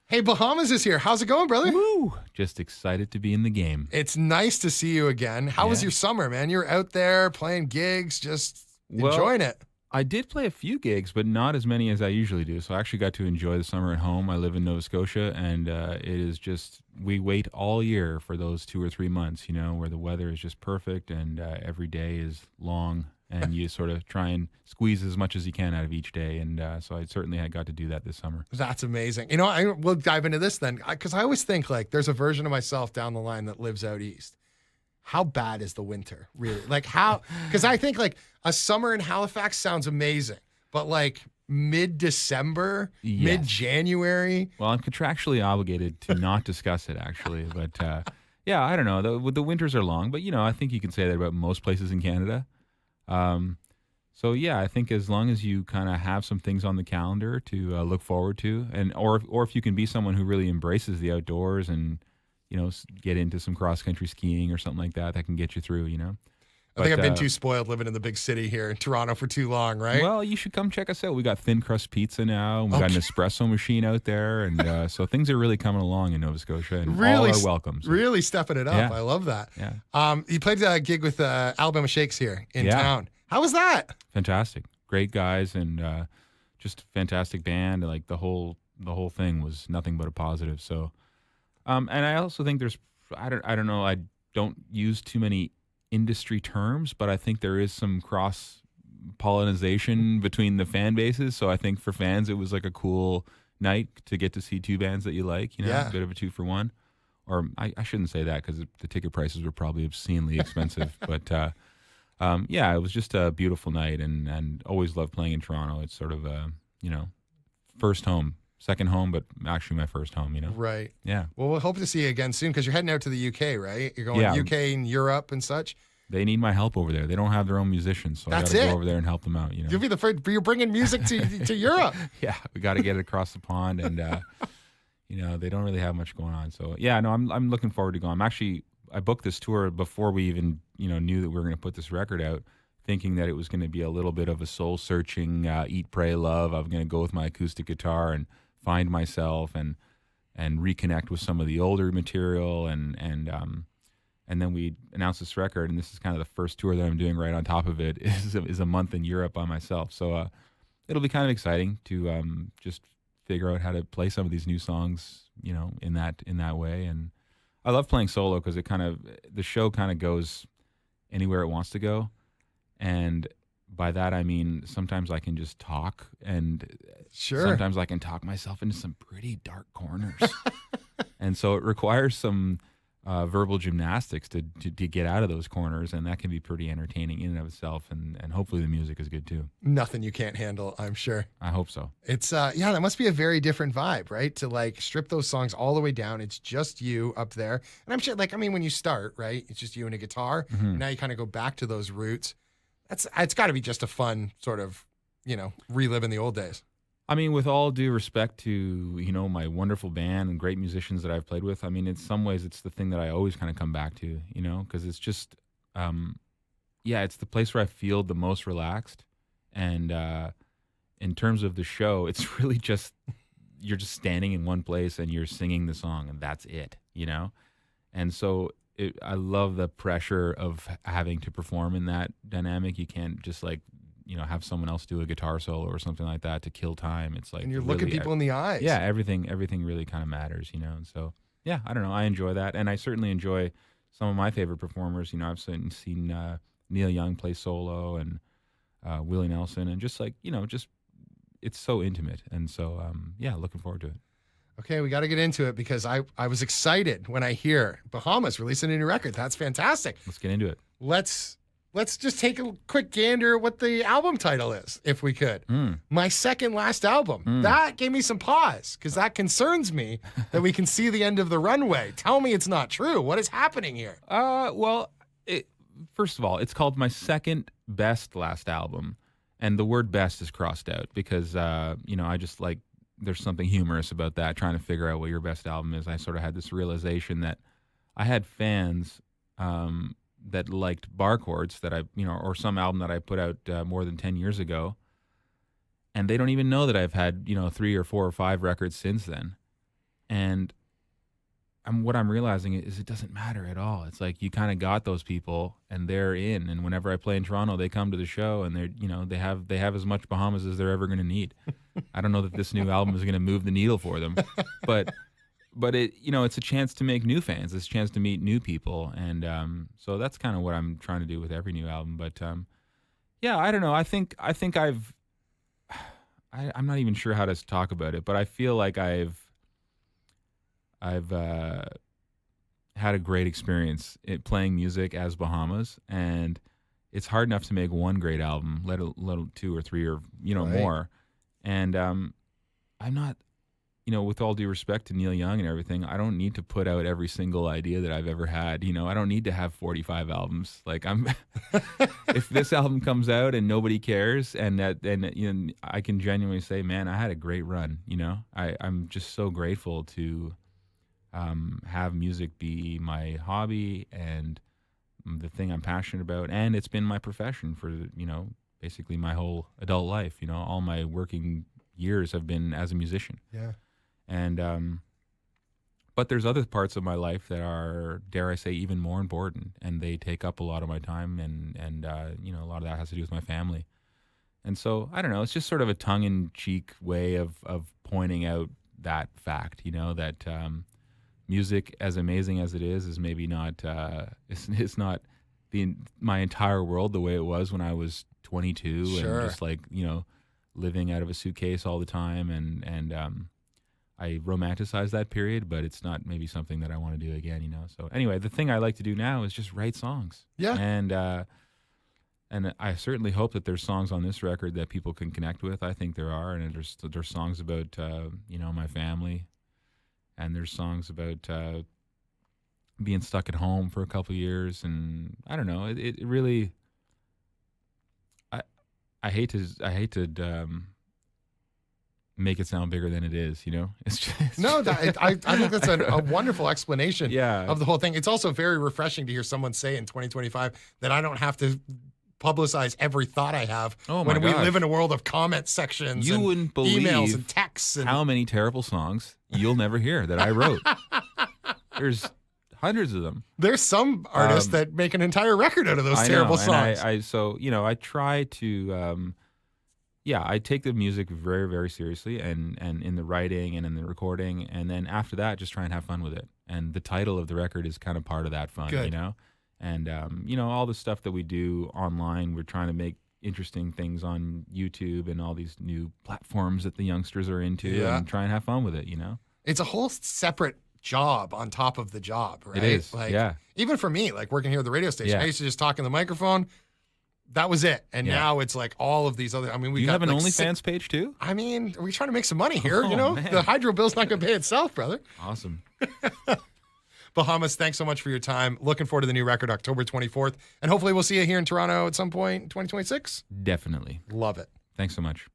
Hey, Bahamas is here. How's it going, brother? Woo! Just excited to be in the game. It's nice to see you again. How was your summer, man? You're out there playing gigs, just enjoying it. I did play a few gigs, but not as many as I usually do. So I actually got to enjoy the summer at home. I live in Nova Scotia, and it is just, we wait all year for those 2 or 3 months, where the weather is just perfect and every day is long. And you sort of try and squeeze as much as you can out of each day. And so I certainly had got to do that this summer. That's amazing. We'll dive into this then, because I always think like there's a version of myself down the line that lives out east. How bad is the winter, really? Like how, because I think like a summer in Halifax sounds amazing, but like mid-December, mid-January. Well, I'm contractually obligated to not discuss it, actually. But yeah, I don't know. The winters are long, but I think you can say that about most places in Canada. So yeah, I think as long as you kind of have some things on the calendar to look forward to, or if you can be someone who really embraces the outdoors and get into some cross country skiing or something like that, that can get you through. I think I've been too spoiled living in the big city here in Toronto for too long, right? Well, you should come check us out. We got thin crust pizza now. We got an espresso machine out there, and so things are really coming along in Nova Scotia, and all are welcome. So. Really stepping it up. Yeah. I love that. Yeah. You played a gig with Alabama Shakes here in town. How was that? Fantastic, great guys, and just fantastic band. Like the whole thing was nothing but a positive. So, and I also think there's I don't know. I don't use too many industry terms, but I think there is some cross pollination between the fan bases. So I think for fans, it was like a cool night to get to see two bands that you like. A bit of a 2-for-1. Or I shouldn't say that because the ticket prices were probably obscenely expensive. But yeah, it was just a beautiful night, and always loved playing in Toronto. It's sort of a first home. Second home, but actually my first home, Right. Yeah. Well, we'll hope to see you again soon because you're heading out to the UK, right? You're going to UK and Europe and such. They need my help over there. They don't have their own musicians, so I got to go over there and help them out. You'll be the first. You're bringing music to Europe. Yeah, we got to get it across the pond, and they don't really have much going on. So yeah, no, I'm looking forward to going. I booked this tour before we even knew that we were going to put this record out, thinking that it was going to be a little bit of a soul searching, eat, pray, love. I'm going to go with my acoustic guitar and find myself and reconnect with some of the older material, and then we announced this record, and this is kind of the first tour that I'm doing right on top of it is a month in Europe by myself. So it'll be kind of exciting to just figure out how to play some of these new songs, in that way. And I love playing solo because the show kind of goes anywhere it wants to go, and by that I mean sometimes I can just talk, and sometimes I can talk myself into some pretty dark corners. And so it requires some verbal gymnastics to get out of those corners, and that can be pretty entertaining in and of itself, and hopefully the music is good too. Nothing you can't handle, I'm sure. I hope so. It's that must be a very different vibe, right? To like strip those songs all the way down. It's just you up there. And I'm sure when you start, right, it's just you and a guitar. Mm-hmm. And now you kind of go back to those roots. It's got to be just a fun sort of, reliving the old days. I mean, with all due respect to, my wonderful band and great musicians that I've played with, I mean, in some ways it's the thing that I always kind of come back to, because it's just, it's the place where I feel the most relaxed. And in terms of the show, it's really just, you're just standing in one place and you're singing the song, and that's it, And so I love the pressure of having to perform in that dynamic. You can't just have someone else do a guitar solo or something like that to kill time. It's like, and you're looking people in the eyes. Yeah, everything really kind of matters, And so, yeah, I don't know. I enjoy that, and I certainly enjoy some of my favorite performers. I've seen Neil Young play solo, and Willie Nelson, and just it's so intimate, and so looking forward to it. Okay, we got to get into it because I was excited when I hear Bahamas releasing a new record. That's fantastic. Let's get into it. Let's just take a quick gander at what the album title is, if we could. My second last album. That gave me some pause because that concerns me that we can see the end of the runway. Tell me it's not true. What is happening here? Well, first of all, it's called my second best last album, and the word best is crossed out because, I just there's something humorous about that, trying to figure out what your best album is. I sort of had this realization that I had fans that liked bar chords that or some album that I put out more than 10 years ago, and they don't even know that I've had 3 or 4 or 5 records since then. And what I'm realizing is it doesn't matter at all. It's like you kind of got those people and they're in. And whenever I play in Toronto, they come to the show and they're, you know, they have as much Bahamas as they're ever going to need. I don't know that this new album is going to move the needle for them, but it, you know, it's a chance to make new fans. It's a chance to meet new people. And so that's kind of what I'm trying to do with every new album. But yeah, I don't know. I think I'm not even sure how to talk about it, but I feel like I've had a great experience playing music as Bahamas, and it's hard enough to make one great album, let alone 2 or 3 or, you know, Right. more. And I'm not, you know, with all due respect to Neil Young and everything, I don't need to put out every single idea that I've ever had. You know, I don't need to have 45 albums. Like if this album comes out and nobody cares, and you know, I can genuinely say, man, I had a great run. You know, I'm just so grateful to have music be my hobby and the thing I'm passionate about, and it's been my profession for, you know, basically my whole adult life. You know, all my working years have been as a musician. Yeah. And but there's other parts of my life that are, dare I say, even more important, and they take up a lot of my time, and you know, a lot of that has to do with my family. And so I don't know, it's just sort of a tongue-in-cheek way of pointing out that fact, you know, that music, as amazing as it is maybe not it's not my entire world the way it was when I was 22. Sure. And just like, you know, living out of a suitcase all the time, and I romanticize that period, but it's not maybe something that I want to do again, you know. So anyway, the thing I like to do now is just write songs. Yeah. And I certainly hope that there's songs on this record that people can connect with. I think there are, and there's songs about you know, my family, and there's songs about being stuck at home for a couple of years, and I don't know. It really, I hate to make it sound bigger than it is, you know. It's just No, I think that's a wonderful explanation Yeah. of the whole thing. It's also very refreshing to hear someone say in 2025 that I don't have to publicize every thought I have Oh my when we gosh. live in a world of comment sections You and wouldn't believe emails and texts. And how many terrible songs you'll never hear that I wrote. There's hundreds of them. there's some artists that make an entire record out of those I terrible know, and songs. so, you know, I try to yeah, I take the music very, very seriously, and in the writing and in the recording, and then after that, just try and have fun with it. And the title of the record is kind of part of that fun, Good. you know. And you know, all the stuff that we do online, we're trying to make interesting things on YouTube and all these new platforms that the youngsters are into, Yeah. and try and have fun with it, you know. It's a whole separate job on top of the job, right? It is, Like, yeah. even for me, like working here at the radio station, Yeah. I used to just talk in the microphone. That was it. And Yeah. now it's like all of these other, I mean, we Do you got have an like OnlyFans page too? I mean, we're trying to make some money here, you Oh, know? man. The hydro bill's not going to pay itself, brother. Awesome. Bahamas, thanks so much for your time. Looking forward to the new record October 24th. And hopefully we'll see you here in Toronto at some point in 2026. Definitely. Love it. Thanks so much.